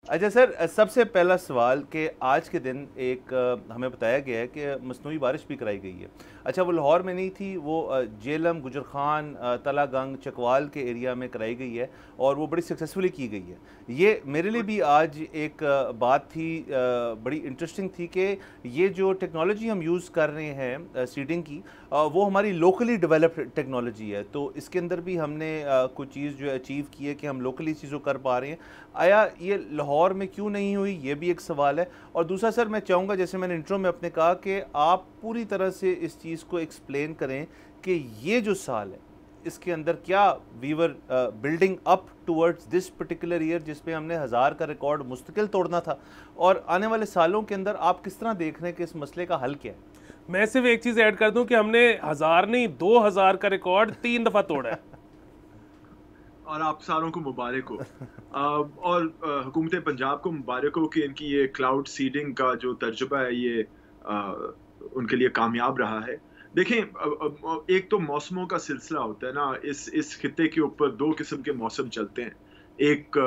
اچھا سر، سب سے پہلا سوال کہ آج کے دن ایک ہمیں بتایا گیا ہے کہ مصنوعی بارش بھی کرائی گئی ہے. اچھا وہ لاہور میں نہیں تھی، وہ جیلم، گجر خان، تلا گنگ، چکوال کے ایریا میں کرائی گئی ہے اور وہ بڑی سکسیسفلی کی گئی ہے. یہ میرے لیے بھی آج ایک بات تھی بڑی انٹرسٹنگ تھی کہ یہ جو ٹیکنالوجی ہم یوز کر رہے ہیں سیڈنگ کی، وہ ہماری لوکلی ڈیولپڈ ٹیکنالوجی ہے. تو اس کے اندر بھی ہم نے کچھ چیز جو اچیو کی ہے کہ ہم لوکلی چیزوں کر پا رہے ہیں. آیا یہ لاہور میں کیوں نہیں ہوئی، یہ بھی ایک سوال ہے. اور دوسرا سر میں چاہوں گا، جیسے میں نے انٹرو میں اپنے کہا، کہ آپ پوری طرح سے اس چیز کو ایکسپلین کریں کہ یہ جو سال ہے اس کے اندر کیا we were building up towards this particular year جس پہ ہم نے 1000 کا ریکارڈ مستقل توڑنا تھا، اور آنے والے سالوں کے اندر آپ کس طرح دیکھ رہے ہیں کہ اس مسئلے کا حل کیا ہے؟ میں صرف ایک چیز ایڈ کر دوں کہ ہم نے 1000 نہیں 2000 کا ریکارڈ 3 دفعہ توڑا ہے. اور آپ ساروں کو مبارک ہو، اور حکومت پنجاب کو مبارک ہو کہ ان کی یہ کلاؤڈ سیڈنگ کا جو تجربہ ہے یہ ان کے لیے کامیاب رہا ہے. دیکھیں، ایک تو موسموں کا سلسلہ ہوتا ہے نا، اس خطے کے اوپر 2 قسم کے موسم چلتے ہیں. ایک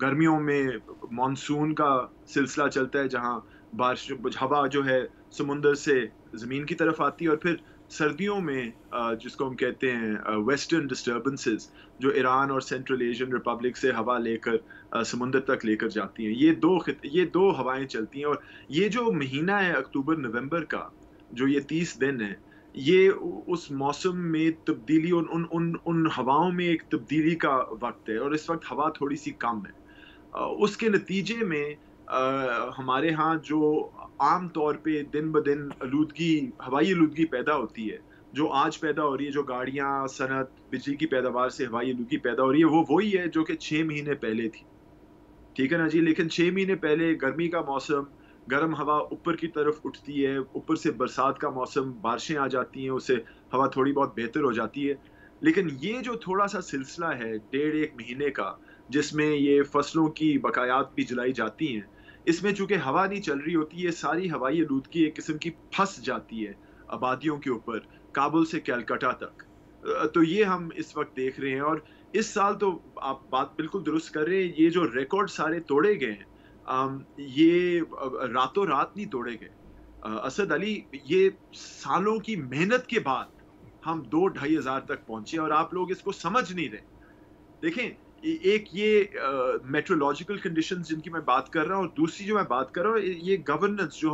گرمیوں میں مانسون کا سلسلہ چلتا ہے جہاں بارش ہوا جو ہے سمندر سے زمین کی طرف آتی ہے، اور پھر سردیوں میں جس کو ہم کہتے ہیں ویسٹرن ڈسٹربنسز، جو ایران اور سینٹرل ایشین ریپبلک سے ہوا لے کر سمندر تک لے کر جاتی ہیں. یہ دو ہوائیں چلتی ہیں، اور یہ جو مہینہ ہے اکتوبر نومبر کا، جو یہ 30 دن ہے، یہ اس موسم میں تبدیلی، ان ہواؤں میں ایک تبدیلی کا وقت ہے، اور اس وقت ہوا تھوڑی سی کم ہے. اس کے نتیجے میں ہمارے ہاں جو عام طور پہ دن بدن ہوائی آلودگی پیدا ہوتی ہے، جو آج پیدا ہو رہی ہے، جو گاڑیاں، صنعت، بجلی کی پیداوار سے ہوائی آلودگی پیدا ہو رہی ہے، وہ وہی ہے جو کہ 6 مہینے پہلے تھی. ٹھیک ہے نا جی؟ لیکن 6 مہینے پہلے گرمی کا موسم، گرم ہوا اوپر کی طرف اٹھتی ہے، اوپر سے برسات کا موسم، بارشیں آ جاتی ہیں، اس سے ہوا تھوڑی بہت بہتر ہو جاتی ہے. لیکن یہ جو تھوڑا سا سلسلہ ہے 1.5 مہینے کا، جس میں یہ فصلوں کی بقایات بھی جلائی جاتی ہیں، اس میں چونکہ ہوا نہیں چل رہی ہوتی، یہ ساری ہوائی آلودگی ایک قسم کی پھنس جاتی ہے آبادیوں کے اوپر، کابل سے کلکتہ تک. تو یہ ہم اس وقت دیکھ رہے ہیں. اور اس سال تو آپ بات بالکل درست کر رہے ہیں، یہ جو ریکارڈ سارے توڑے گئے ہیں، یہ راتوں رات نہیں توڑے گئے. اسد علی، یہ سالوں کی محنت کے بعد ہم 2-2.5 ہزار تک پہنچے، اور آپ لوگ اس کو سمجھ نہیں رہے. دیکھیں، ایک یہ میٹرولوجیکل کنڈیشنز جن کی میں بات کر رہا ہوں، اور دوسری جو میں بات کر رہا ہوں، یہ گورننس جو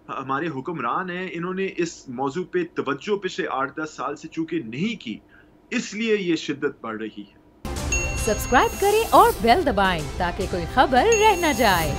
ہمارے حکمران ہیں، انہوں نے اس موضوع پہ توجہ پچھلے 8-10 سال سے چونکہ نہیں کی، اس لیے یہ شدت بڑھ رہی ہے. سبسکرائب کریں اور بیل دبائیں تاکہ کوئی خبر رہ نہ جائے.